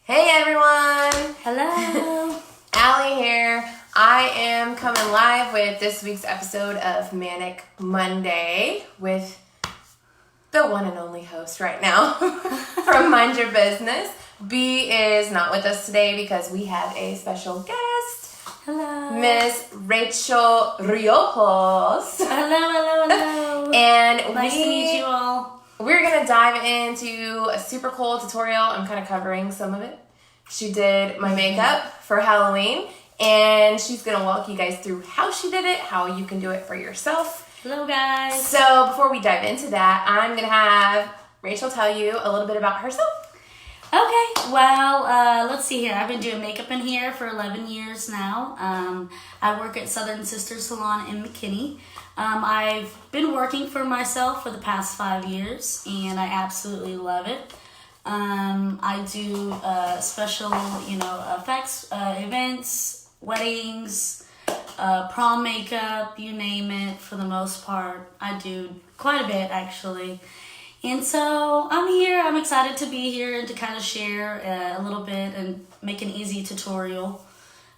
Hey everyone! Hello! Allie here. I am coming live with this week's episode of Manic Monday with the one and only host right now from Mind Your Business. B is not with us today because we have a special guest. Hello! Miss Rachel Riojos. Hello! And nice to meet you all. We're going to dive into a super cool tutorial. I'm kind of covering some of it. She did my makeup for Halloween, and she's going to walk you guys through how she did it, how you can do it for yourself. Hello, guys. So before we dive into that, I'm going to have Rachel tell you a little bit about herself. Okay, well, let's see here. I've been doing makeup in here for 11 years now. I work at Southern Sister Salon in McKinney. I've been working for myself for the past 5 years, and I absolutely love it. I do special, effects, events, weddings, prom makeup, you name it, for the most part. I do quite a bit, actually. And so I'm here. I'm excited to be here and to kind of share a little bit and make an easy tutorial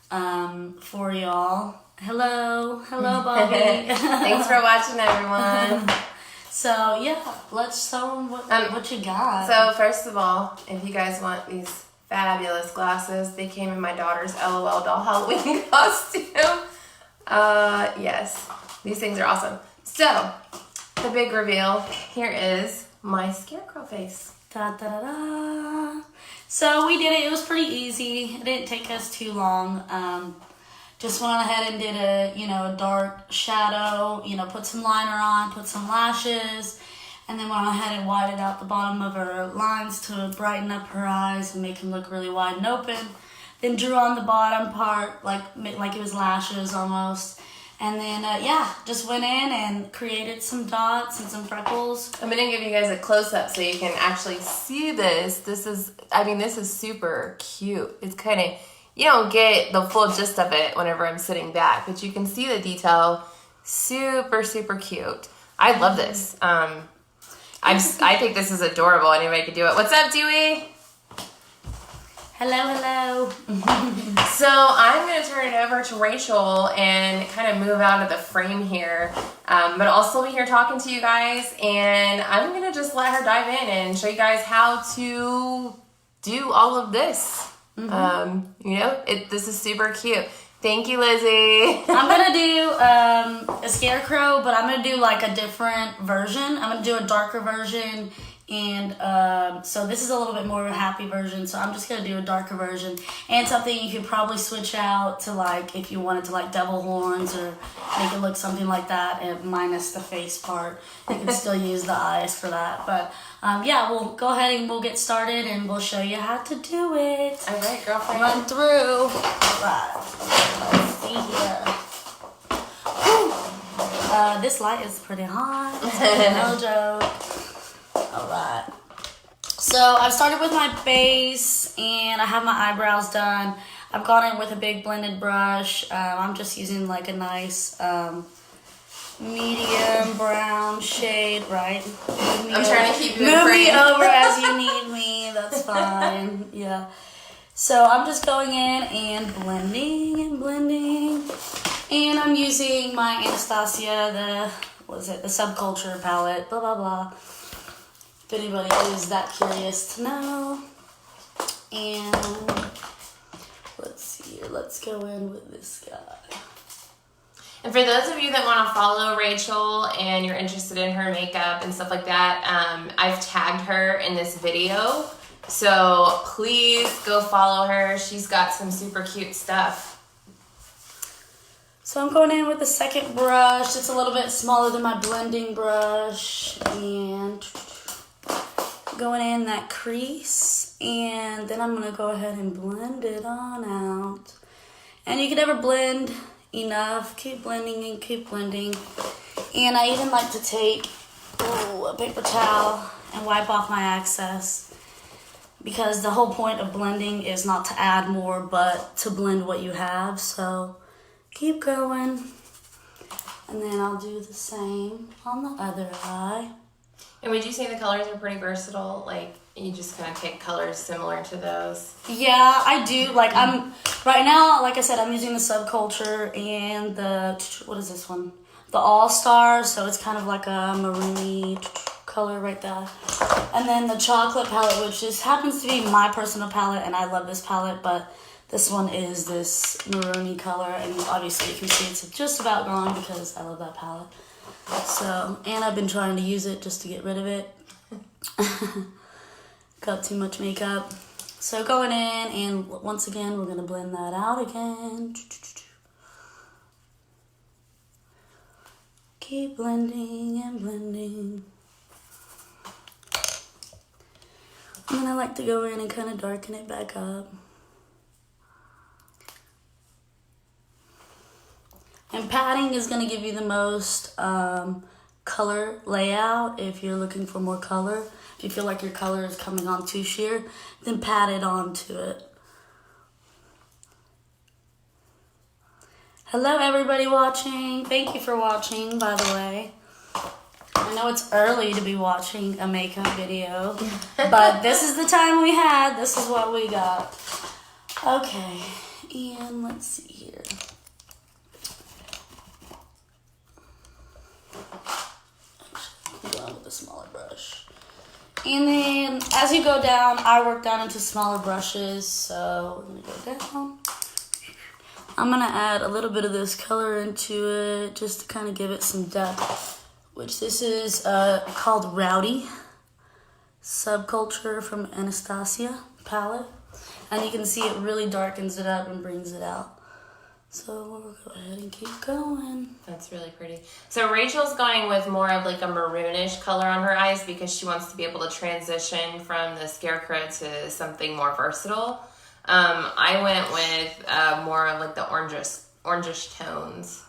for y'all. Hello, Bobby. Thanks for watching, everyone. So yeah, let's tell them what you got. So first of all, if you guys want these fabulous glasses, they came in my daughter's LOL doll Halloween costume. Yes, these things are awesome. So the big reveal here is my scarecrow face. Da, da, da, da. So we did it. It was pretty easy. It didn't take us too long. Just went ahead and did a dark shadow, put some liner on, put some lashes, and then went ahead and widened out the bottom of her lines to brighten up her eyes and make them look really wide and open. Then drew on the bottom part like it was lashes almost. And then, just went in and created some dots and some freckles. I'm going to give you guys a close-up so you can actually see this. This is super cute. It's kind of... You don't get the full gist of it whenever I'm sitting back, but you can see the detail. Super, super cute. I love this. I think this is adorable. Anybody could do it. What's up, Dewey? Hello. So I'm going to turn it over to Rachel and kind of move out of the frame here. But I'll still be here talking to you guys, and I'm going to just let her dive in and show you guys how to do all of this. This is super cute. Thank you, Lizzie. I'm gonna do a scarecrow, but I'm gonna do like a different version. I'm gonna do a darker version, and so this is a little bit more of a happy version. So I'm just gonna do a darker version and something you could probably switch out to, like if you wanted to like devil horns or make it look something like that, and minus the face part. You can still use the eyes for that, but. We'll go ahead and we'll get started and we'll show you how to do it. All right, girlfriend. Run through. All right. Let's see here. This light is pretty hot. No joke. All right. So I've started with my base and I have my eyebrows done. I've gone in with a big blended brush. I'm just using like a nice... medium brown shade, right? I'm trying to keep you Move me over as you need me. That's fine. Yeah. So I'm just going in and blending. And I'm using my Anastasia, the Subculture palette, blah, blah, blah. If anybody is that curious to know. And let's see here. Let's go in with this guy. And for those of you that want to follow Rachel and you're interested in her makeup and stuff like that, I've tagged her in this video. So please go follow her. She's got some super cute stuff. So I'm going in with the second brush. It's a little bit smaller than my blending brush. And going in that crease. And then I'm going to go ahead and blend it on out. And you can never blend enough. Keep blending and keep blending. And I even like to take a paper towel and wipe off my excess, because the whole point of blending is not to add more but to blend what you have. So keep going, and then I'll do the same on the other eye. And would you say the colors are pretty versatile? Like You just kind of pick colors similar to those. Yeah, I do. Like, I'm right now, like I said, I'm using the Subculture and the, what is this one? The All Stars. So it's kind of like a maroony color right there. And then the chocolate palette, which just happens to be my personal palette, and I love this palette, but this one is this maroony color, and obviously you can see it's just about gone because I love that palette. So, and I've been trying to use it just to get rid of it. Got too much makeup. So going in, and once again, we're going to blend that out again. Keep blending and blending. And then I like to go in and kind of darken it back up. And padding is going to give you the most color layout if you're looking for more color. If you feel like your color is coming on too sheer, then pat it onto it. Hello everybody watching. Thank you for watching, by the way. I know it's early to be watching a makeup video, but this is the time we had. This is what we got. Okay, and let's see here. Actually, go on with a smaller brush. And then as you go down, I work down into smaller brushes. So we're gonna go down. I'm gonna add a little bit of this color into it just to kind of give it some depth. Which this is called Rowdy Subculture from Anastasia palette. And you can see it really darkens it up and brings it out. So we'll go ahead and keep going. That's really pretty. So Rachel's going with more of like a maroonish color on her eyes because she wants to be able to transition from the Scarecrow to something more versatile. I went with more of like the orangish tones.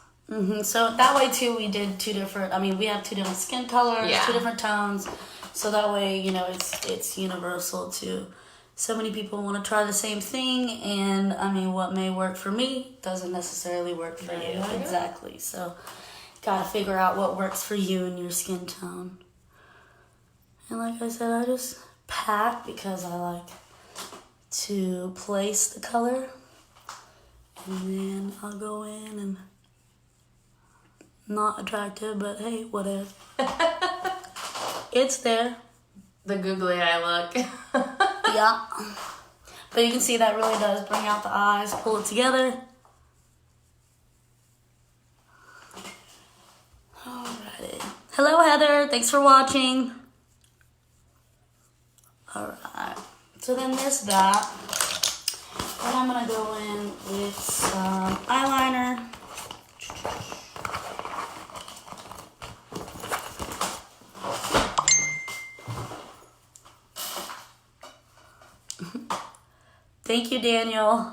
So that way too, we did two different. I mean, we have two different skin colors, two different tones. So that way, you know, it's universal too. So many people want to try the same thing, and I mean, what may work for me doesn't necessarily work for you. Exactly. So, gotta figure out what works for you and your skin tone. And like I said, I just pat because I like to place the color, and then I'll go in and not attractive, but hey, whatever. It's there. The googly eye look. Yeah. But you can see that really does bring out the eyes, pull it together. Alrighty. Hello, Heather. Thanks for watching. Alright. So then there's that. Then I'm going to go in with some eyeliner. Thank you, Daniel,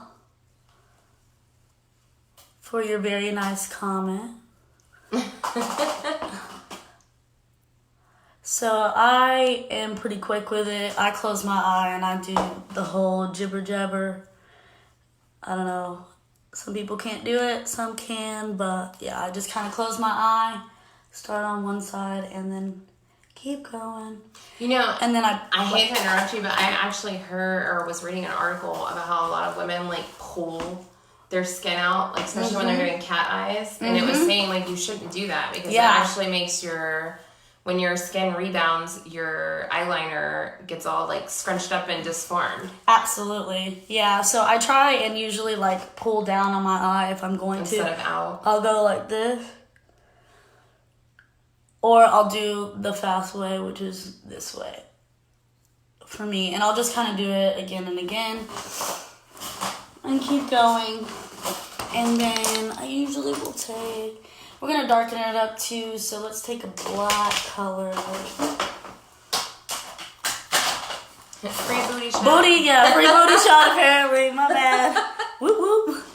for your very nice comment. So I am pretty quick with it. I close my eye and I do the whole jibber jabber. I don't know. Some people can't do it. Some can. But yeah, I just kind of close my eye, start on one side, and then keep going. You know, and then I hate to interrupt you, but I actually heard or was reading an article about how a lot of women like pull their skin out, like especially when they're doing cat eyes, and it was saying like you shouldn't do that because it actually makes when your skin rebounds, your eyeliner gets all like scrunched up and disformed. Absolutely, yeah. So I try and usually like pull down on my eye if I'm going instead of out. I'll go like this. Or I'll do the fast way, which is this way for me. And I'll just kind of do it again and again and keep going. And then I usually will we're going to darken it up too. So let's take a black color. Free booty shot. Free booty shot apparently. My bad. Whoop whoop.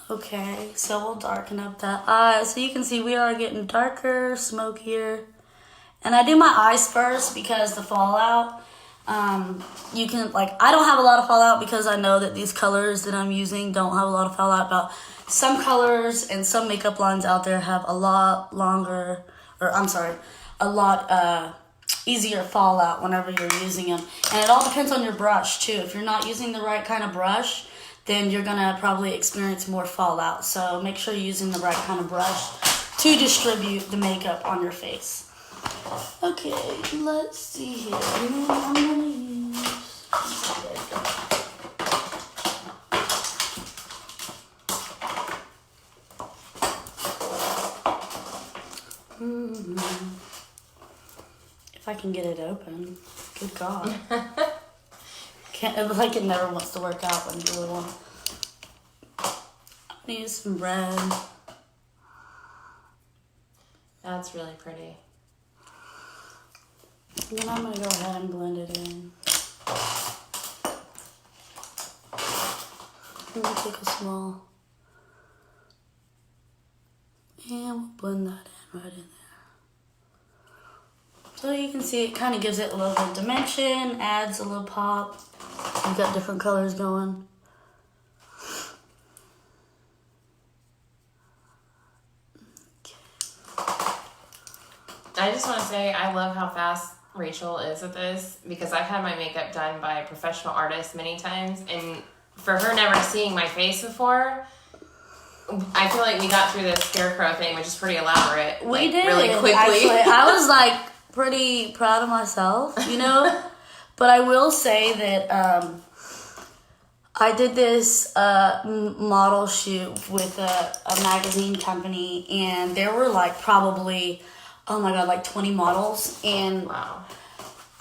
Okay, so we'll darken up that eye. So you can see we are getting darker, smokier. And I do my eyes first because the fallout, you can, like, I don't have a lot of fallout because I know that these colors that I'm using don't have a lot of fallout. But some colors and some makeup lines out there have a lot longer, a lot easier fallout whenever you're using them. And it all depends on your brush too. If you're not using the right kind of brush, then you're gonna probably experience more fallout. So make sure you're using the right kind of brush to distribute the makeup on your face. Okay, let's see here. I'm gonna use... If I can get it open. Good God. Like it never wants to work out when you little one. I'm gonna use some red. That's really pretty. And then I'm gonna go ahead and blend it in. I'm gonna take a small, and we'll blend that in right in there. So you can see it kind of gives it a little bit of dimension, adds a little pop. You've got different colors going. I just want to say I love how fast Rachel is at this, because I've had my makeup done by a professional artist many times, and for her never seeing my face before, I feel like we got through this scarecrow thing, which is pretty elaborate. We did really quickly. Actually, I was like pretty proud of myself, you know. But I will say that I did this model shoot with a magazine company, and there were like probably, oh my God, like 20 models, and Wow.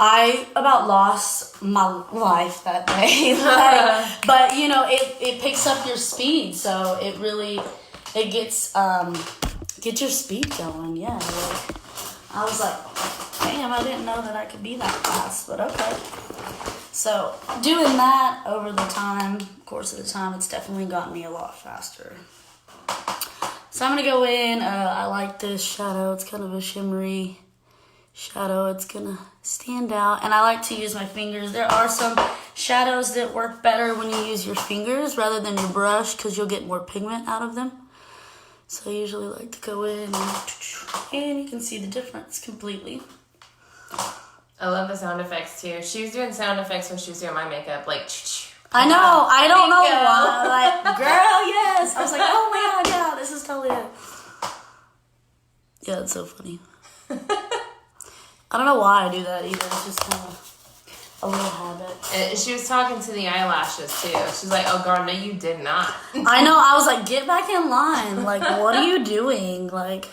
I about lost my life that day. Like, but you know, it picks up your speed, so it really gets your speed going. Yeah, like, I was like, damn, I didn't know that I could be that fast, but okay. So doing that over the course of the time, it's definitely gotten me a lot faster. So I'm gonna go in. I like this shadow. It's kind of a shimmery shadow. It's gonna stand out, and I like to use my fingers. There are some shadows that work better when you use your fingers rather than your brush, because you'll get more pigment out of them. So I usually like to go in and you can see the difference completely. I love the sound effects too. She was doing sound effects when she was doing my makeup, like. I know. I don't know why. Like, girl, yes. I was like, oh my God, yeah, this is totally it. Yeah, it's so funny. I don't know why I do that either. It's just kind of a little habit. She was talking to the eyelashes too. She's like, "Oh God, no, you did not." I know. I was like, get back in line. Like, what are you doing? Like,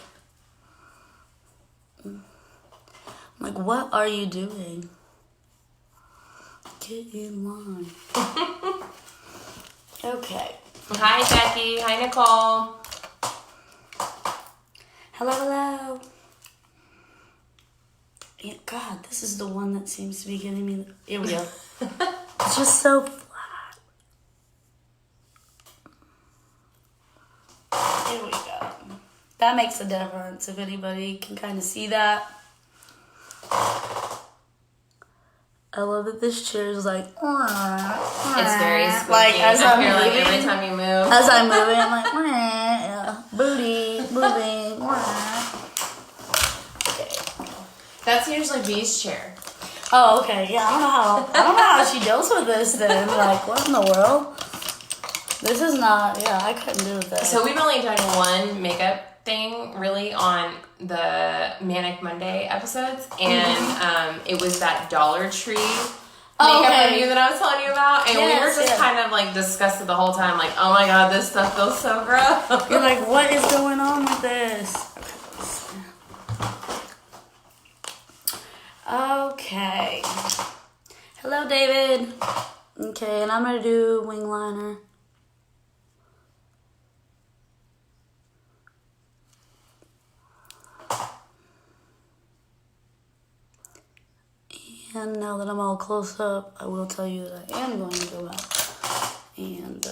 what are you doing? Get in line. Okay. Hi, Jackie. Hi, Nicole. Hello, hello. Yeah, God, this is the one that seems to be getting me. Here we go. It's just so flat. Here we go. That makes a difference if anybody can kind of see that. I love that this chair is like. It's very spooky. Like as I'm moving, like every time you move. As I'm moving, I'm like, yeah, booty moving. That's usually Bee's chair. Oh, okay. Yeah, I don't know how she deals with this then. Like, what in the world? This is not. Yeah, I couldn't do this. So we've only done one makeup thing really on the Manic Monday episodes, and it was that Dollar Tree makeup review that I was telling you about, and we were just kind of like disgusted the whole time, like, oh my God, this stuff feels so gross. You're like, what is going on with this? Okay. Hello, David. Okay, and I'm gonna do wing liner. And now that I'm all close up, I will tell you that I am going to go out. And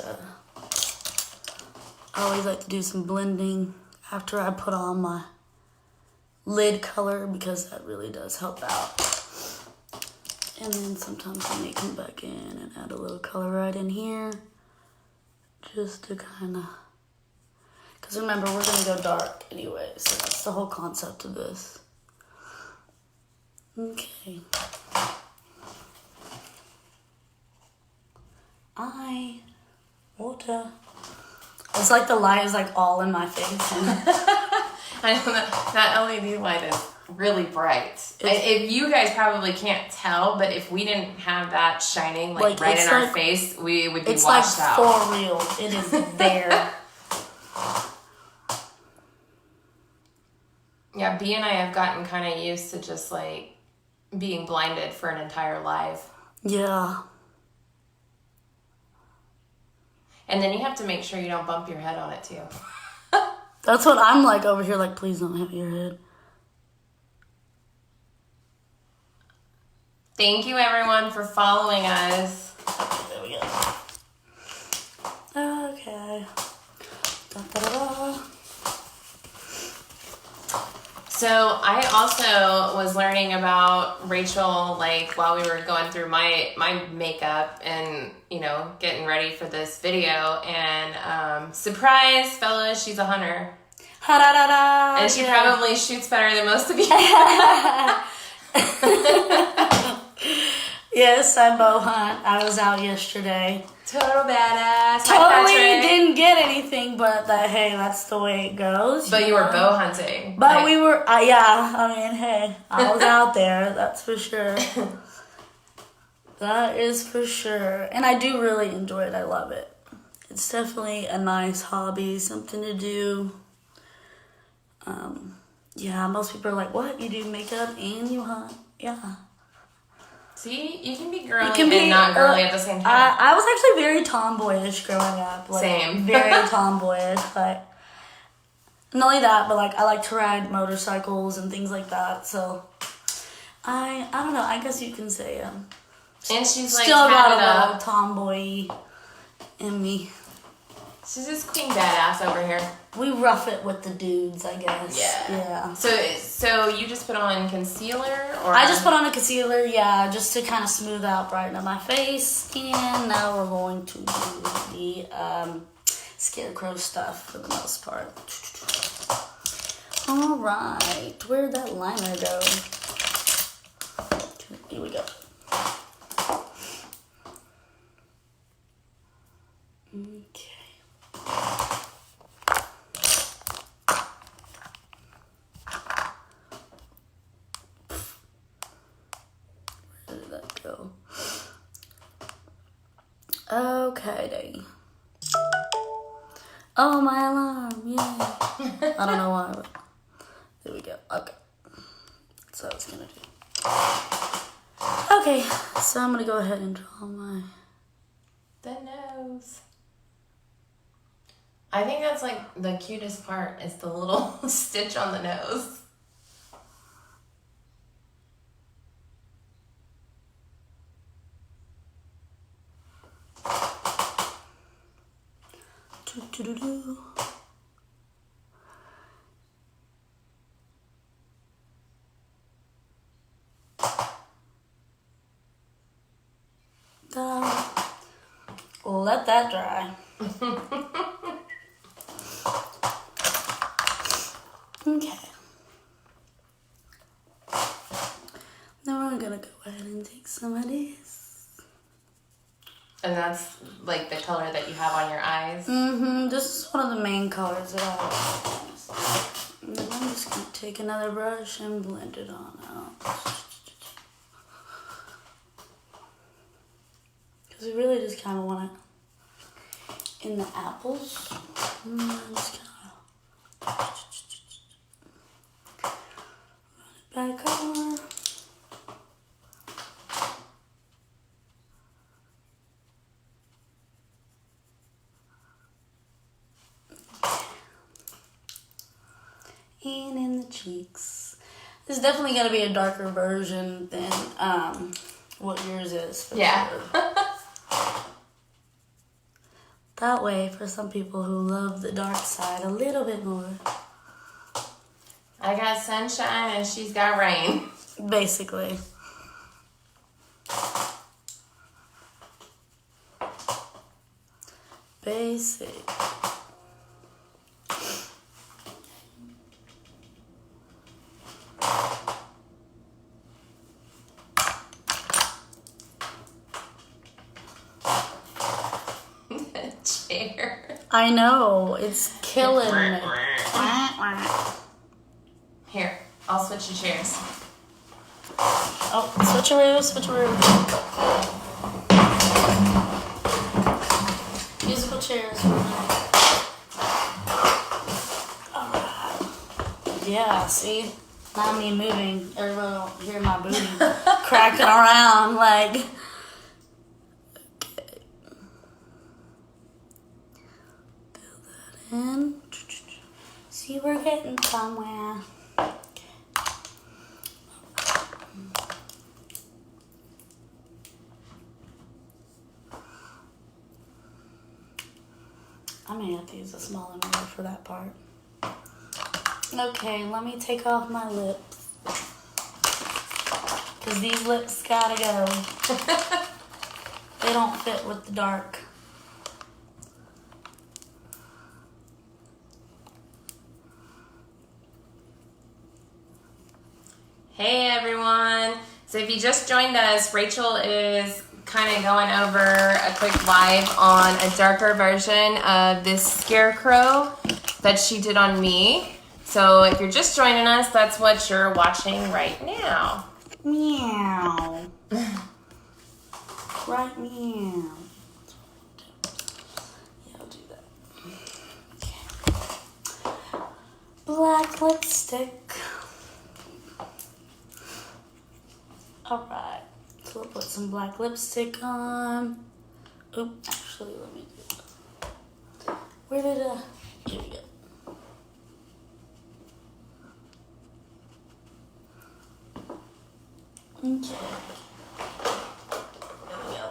I always like to do some blending after I put on my lid color, because that really does help out. And then sometimes I may come back in and add a little color right in here, just to kind of, because remember, we're going to go dark anyway, so that's the whole concept of this. Okay. Water. It's like the light is like all in my face. I know that LED light is really bright. If you guys probably can't tell, but if we didn't have that shining like right in our face, we would be washed out. It's like for real. It is there. Yeah, B and I have gotten kind of used to just like being blinded for an entire life. Yeah. And then you have to make sure you don't bump your head on it too. That's what I'm like over here, like, please don't hit your head. Thank you everyone for following us. There we go. Okay. Da-da-da-da. So I also was learning about Rachel, like while we were going through my makeup and, you know, getting ready for this video. And surprise, fellas, she's a hunter. Ha-da-da-da. And she probably shoots better than most of you. Yes, I bow hunt. I was out yesterday. Total badass. Totally didn't get anything, but hey, that's the way it goes. But you were bow hunting. But we were, yeah, I mean, hey, I was out there, that's for sure. That is for sure. And I do really enjoy it. I love it. It's definitely a nice hobby, something to do. Yeah, most people are like, what? You do makeup and you hunt? Yeah. See, you can be girly and not girly at the same time. I was actually very tomboyish growing up. Like, same. Very tomboyish. Like, not only that, but like I like to ride motorcycles and things like that. So I don't know. I guess you can say and she's like still got a little tomboy in me. She's just queen badass over here. We rough it with the dudes, I guess. Yeah. So you just put on concealer, or I just put on a concealer, yeah, just to kind of smooth out, brighten up my face. And now we're going to do the scarecrow stuff for the most part. All right, where'd that liner go? Here we go. Okay. Where did that go? Okay, dang. Oh, my alarm, yay. I don't know why, but there we go. Okay. That's what I was gonna do. Okay, so I'm gonna go ahead and draw the nose. I think that's like the cutest part is the little stitch on the nose. Do-do-do-do. Let that dry. Okay. Now we're gonna go ahead and take some of this. And that's like the color that you have on your eyes? Mm-hmm. This is one of the main colors that I have. And then I'm just gonna take another brush and blend it on out. Because we really just kind of want it in the apples. And then just kind of run it back over. And in the cheeks. This is definitely going to be a darker version than what yours is. For sure. That way, for some people who love the dark side a little bit more. I got sunshine and she's got rain. Basically. Basic. hair. I know. It's killing me. Here, I'll switch the chairs. Oh, switcheroo, switcheroo. Musical chairs. Alright. Yeah, see? Not me moving. Everyone will hear my booty cracking around like. Okay. Fill that in. See, we're getting somewhere. I may have to use a smaller mirror for that part. Okay, let me take off my lips. Because these lips gotta go. They don't fit with the dark. Hey everyone. So if you just joined us, Rachel is kind of going over a quick live on a darker version of this scarecrow that she did on me. So if you're just joining us, that's what you're watching right now. Meow. Right, meow. Yeah, I'll do that. Okay. Black lipstick. Alright. So we'll put some black lipstick on. Oop, actually, let me do that. Where did here we go. Okay. There we go.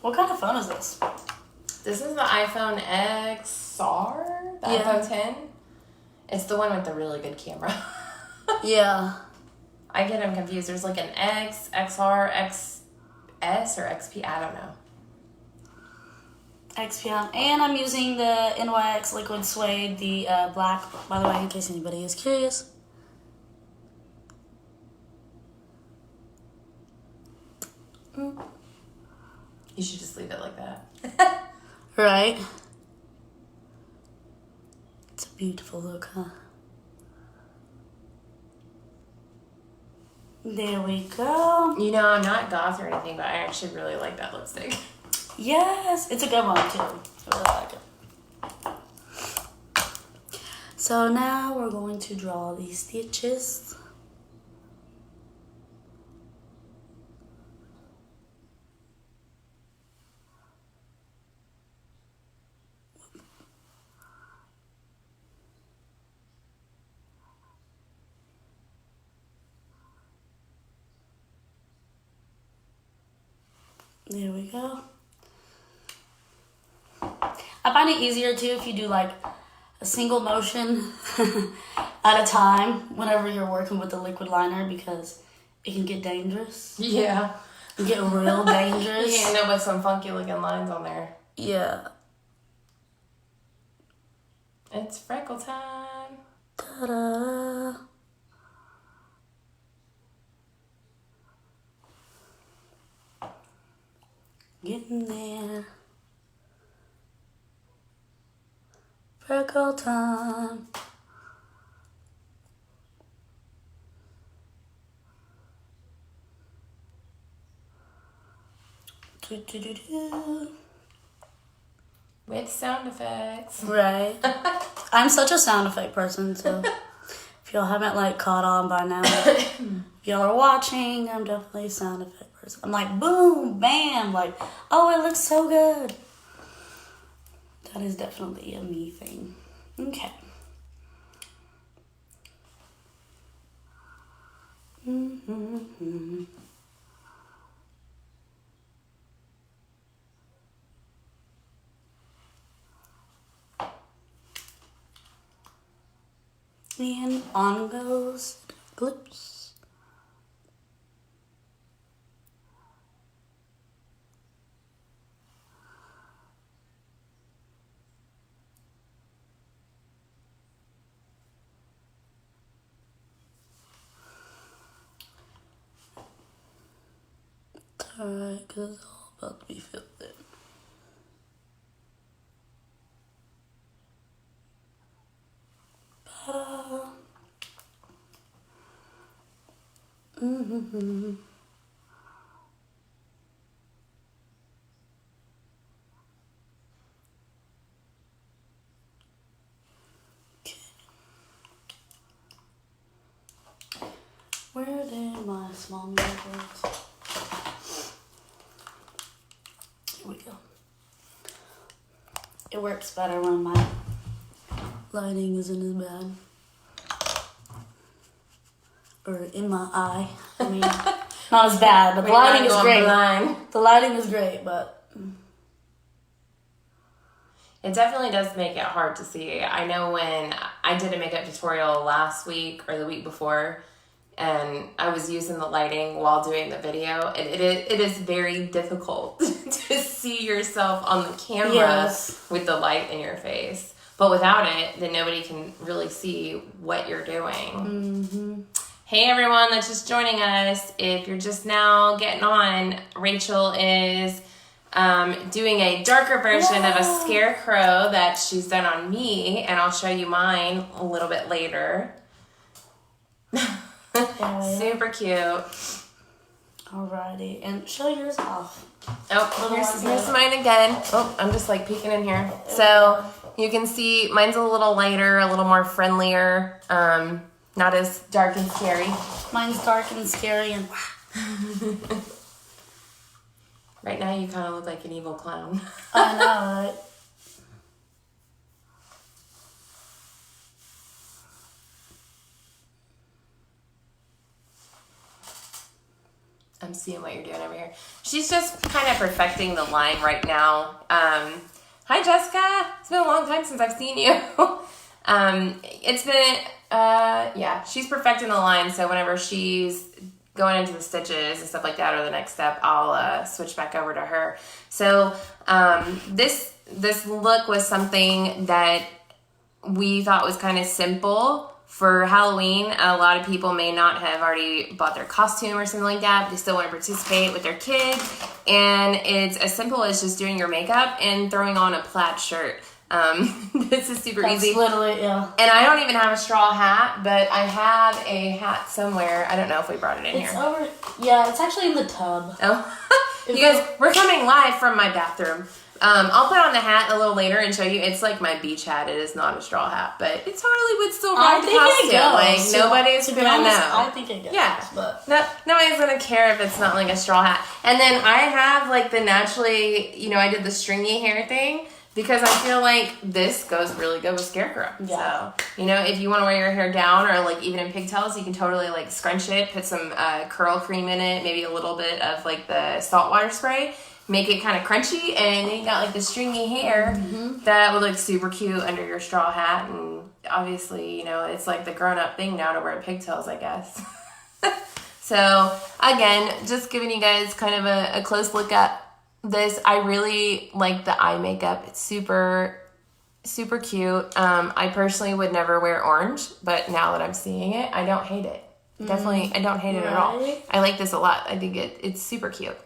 What kind of phone is this? This is the iPhone XR, the Yeah. iPhone 10. It's the one with the really good camera. Yeah. I get them confused. There's like an X, XR, XS, or XP. I don't know. XPM. And I'm using the NYX Liquid Suede, the black, by the way, in case anybody is curious. You should just leave it like that. Right? It's a beautiful look, huh? There we go. You know, I'm not goth or anything, but I actually really like that lipstick. Yes, it's a good one too. I really like it. So now we're going to draw these stitches. There we go. I find it easier too if you do like a single motion at a time whenever you're working with the liquid liner, because it can get dangerous. Yeah. It can get real dangerous. You end up with some funky looking lines on there. Yeah. It's freckle time. Ta-da. Getting there. Freckle time. Do-do-do-do. With sound effects. Right. I'm such a sound effect person, so if y'all haven't like caught on by now, if y'all are watching, I'm definitely a sound effect person. I'm like boom, bam, like, oh, it looks so good. That is definitely a me thing. Okay. Mm-hmm. And on goes clips. Alright, because it's all about to be filled in. Mm-hmm. Where did my small marbles? Here we go. It works better when my lighting isn't as bad. Or in my eye. I mean, not as bad, but the lighting is great. The lighting is great, but... It definitely does make it hard to see. I know when I did a makeup tutorial last week or the week before, and I was using the lighting while doing the video, and it is very difficult to see yourself on the camera with the light in your face. But without it, then nobody can really see what you're doing. Mm-hmm. Hey everyone that's just joining us. If you're just now getting on, Rachel is doing a darker version of a scarecrow that she's done on me, and I'll show you mine a little bit later. Super cute. Alrighty, and show yours off. Oh, here's mine again. Oh, I'm just like peeking in here. So you can see mine's a little lighter, a little more friendlier, not as dark and scary. Mine's dark and scary and Right now you kind of look like an evil clown. I know, right? I'm seeing what you're doing over here. She's just kind of perfecting the line right now. Hi, Jessica. It's been a long time since I've seen you. It's been, she's perfecting the line. So whenever she's going into the stitches and stuff like that, or the next step, I'll switch back over to her. So this look was something that we thought was kind of simple. For Halloween, a lot of people may not have already bought their costume or something like that, but they still want to participate with their kids. And it's as simple as just doing your makeup and throwing on a plaid shirt. This is super easy. Literally, yeah. And I don't even have a straw hat, but I have a hat somewhere. I don't know if we brought it in here. Yeah, it's actually in the tub. Oh, you guys, we're coming live from my bathroom. I'll put on the hat a little later and show you. It's like my beach hat. It is not a straw hat, but it totally would still ride the costume. Like nobody's gonna know. I think it goes. Yeah, but nobody's gonna care if it's not like a straw hat. And then I have like the naturally, I did the stringy hair thing because I feel like this goes really good with scarecrow. Yeah. So if you want to wear your hair down or like even in pigtails, you can totally like scrunch it, put some curl cream in it, maybe a little bit of like the saltwater spray. Make it kind of crunchy, and then you got like the stringy hair that would look super cute under your straw hat. And obviously, it's like the grown-up thing now to wear pigtails, I guess. So again, just giving you guys kind of a close look at this. I really like the eye makeup. It's super, super cute. I personally would never wear orange, but now that I'm seeing it, I don't hate it. Definitely, I don't hate it at all. I like this a lot. I think it's super cute.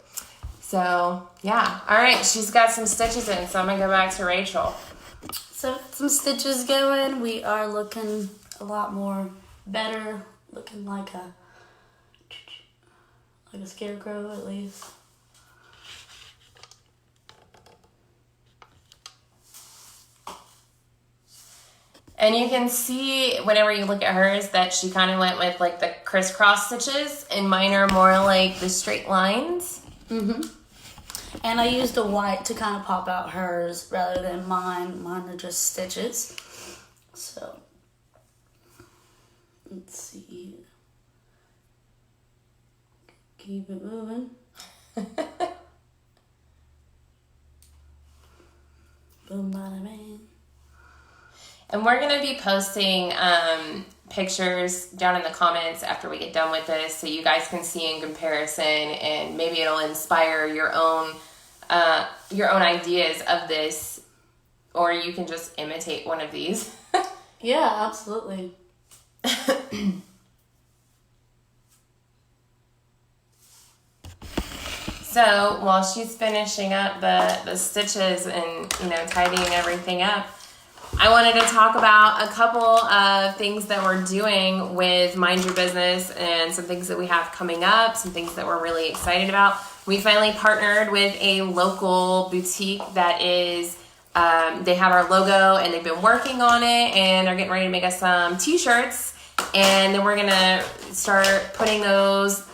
So, yeah. All right, she's got some stitches in, so I'm going to go back to Rachel. So, some stitches going. We are looking a lot more better. Looking like a scarecrow, at least. And you can see, whenever you look at hers, that she kind of went with, like, the crisscross stitches, and mine are more like the straight lines. Mm-hmm. And I used the white to kind of pop out hers rather than mine. Mine are just stitches. So, let's see. Keep it moving. Boom, bada, bang. And we're going to be posting pictures down in the comments after we get done with this, so you guys can see in comparison, and maybe it'll inspire your own ideas of this, or you can just imitate one of these. Yeah, absolutely. So while she's finishing up the stitches and, tidying everything up, I wanted to talk about a couple of things that we're doing with Mind Your Business and some things that we have coming up, some things that we're really excited about. We finally partnered with a local boutique that is, they have our logo and they've been working on it and they're getting ready to make us some t-shirts. And then we're going to start putting those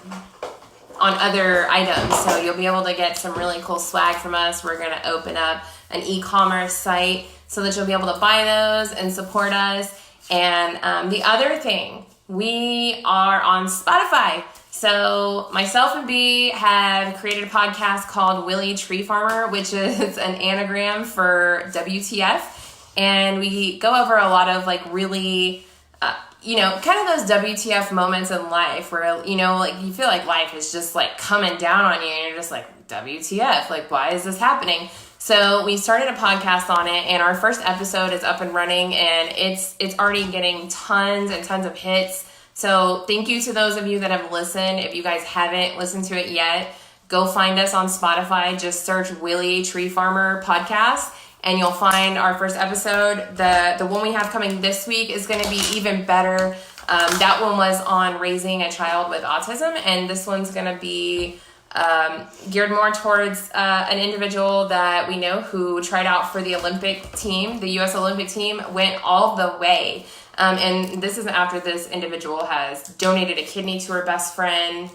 on other items. So you'll be able to get some really cool swag from us. We're going to open up an e-commerce site so that you'll be able to buy those and support us. And the other thing, we are on Spotify. So myself and B have created a podcast called Willie Tree Farmer, which is an anagram for WTF. And we go over a lot of really kind of those WTF moments in life where, you feel like life is just coming down on you and you're just WTF, why is this happening? So we started a podcast on it and our first episode is up and running and it's already getting tons and tons of hits. So thank you to those of you that have listened. If you guys haven't listened to it yet, go find us on Spotify. Just search Willie Tree Farmer Podcast. And you'll find our first episode. The one we have coming this week is going to be even better. That one was on raising a child with autism, and this one's going to be geared more towards an individual that we know who tried out for the Olympic team. The U.S. Olympic team went all the way. And this is after this individual has donated a kidney to her best friend.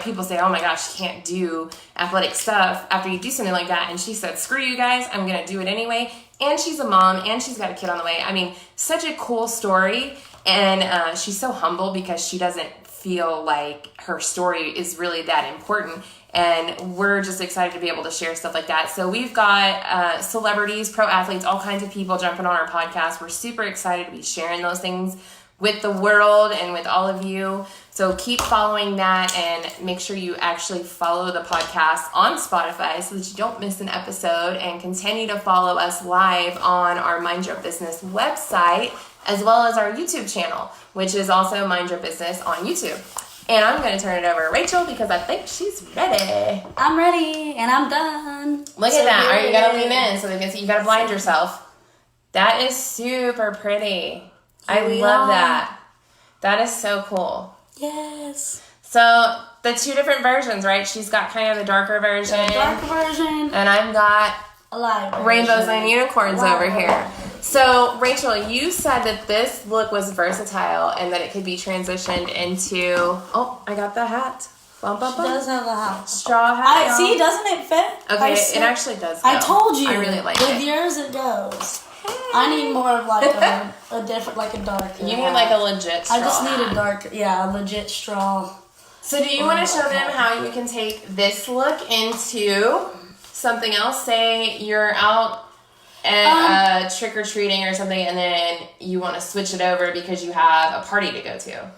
People say, oh my gosh, you can't do athletic stuff after you do something like that. And she said, screw you guys, I'm going to do it anyway. And she's a mom and she's got a kid on the way. I mean, such a cool story. And she's so humble because she doesn't feel like her story is really that important. And we're just excited to be able to share stuff like that. So we've got celebrities, pro athletes, all kinds of people jumping on our podcast. We're super excited to be sharing those things with the world and with all of you. So keep following that and make sure you actually follow the podcast on Spotify so that you don't miss an episode, and continue to follow us live on our Mind Your Business website as well as our YouTube channel, which is also Mind Your Business on YouTube. And I'm going to turn it over to Rachel because I think she's ready. I'm ready and I'm done. Look at that. All right, you got to lean in so they can see. You got to blind yourself. That is super pretty. I love that. That is so cool. Yes. So the two different versions, right? She's got kind of the darker version. And I've got a light version. Rainbows and unicorns over here. So, Rachel, you said that this look was versatile and that it could be transitioned into... Oh, I got the hat. Bum, bum, bum. She does have a hat. Straw hat. See, doesn't it fit? Okay, it actually does go. I told you. I really like it. With yours, it goes. Hey. I need more of a different, a darker You need hat. a legit straw I just need a darker, a legit straw. So do you want to show them how you can take this look into something else? Say you're out at trick-or-treating or something, and then you want to switch it over because you have a party to go to.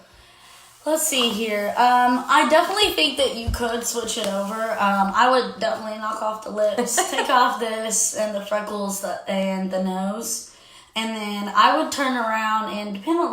Let's see here. I definitely think that you could switch it over. I would definitely knock off the lips, take off this and the freckles and the nose. And then I would turn around and depend on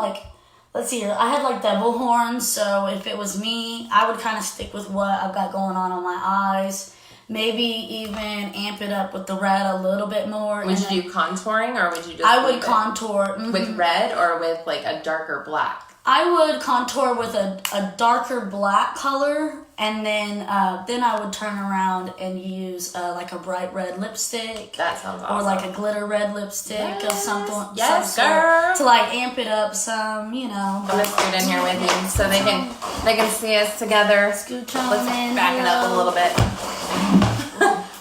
let's see here. I had devil horns, so if it was me, I would kind of stick with what I've got going on my eyes. Maybe even amp it up with the red a little bit more. Would you do contouring, or would you just... I would contour. With red or with a darker black? I would contour with a darker black color, and then I would turn around and use a bright red lipstick. That sounds awesome. Or a glitter red lipstick of something. Yes, girl. To amp it up some, I'm gonna scoot in here with you so they can see us together. Scooch on Let's back it up a little bit.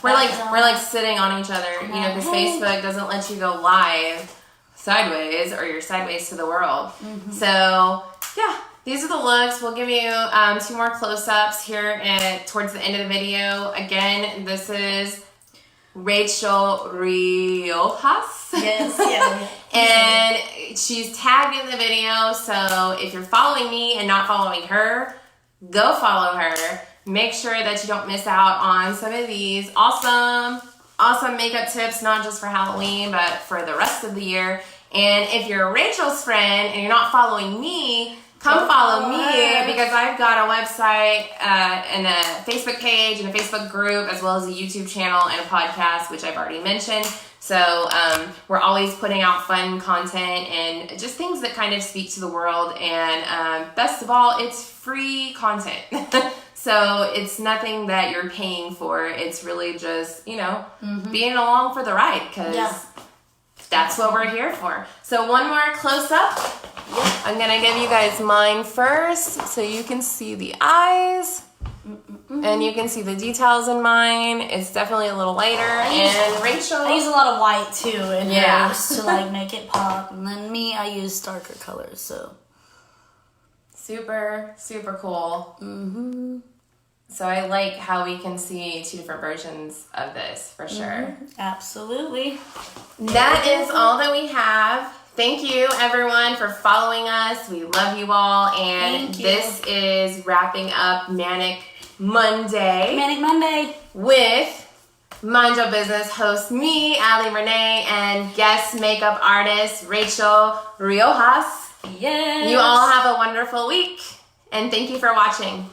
We're sitting on each other, because Facebook doesn't let you go live sideways or you're sideways to the world. Mm-hmm. So these are the looks. We'll give you 2 more close-ups here towards the end of the video. Again, this is Rachel Riojas. Yes. And she's tagged in the video, so if you're following me and not following her, go follow her. Make sure that you don't miss out on some of these awesome makeup tips, not just for Halloween, but for the rest of the year. And if you're Rachel's friend and you're not following me, come follow me because I've got a website and a Facebook page and a Facebook group, as well as a YouTube channel and a podcast, which I've already mentioned. So we're always putting out fun content and just things that kind of speak to the world. And best of all, it's free content. So it's nothing that you're paying for. It's really just, being along for the ride, because that's what we're here for. So one more close up. I'm going to give you guys mine first so you can see the eyes. And you can see the details in mine. It's definitely a little lighter. And Rachel, I use a lot of white too in hers to like make it pop. And then me, I use darker colors. So super, super cool. So I like how we can see two different versions of this for sure. Absolutely. That is all that we have. Thank you, everyone, for following us. We love you all. And this is wrapping up Manic Monday. Manic Monday. With Mind Your Business host me, Allie Renee, and guest makeup artist Rachel Riojas. Yes. You all have a wonderful week. And thank you for watching.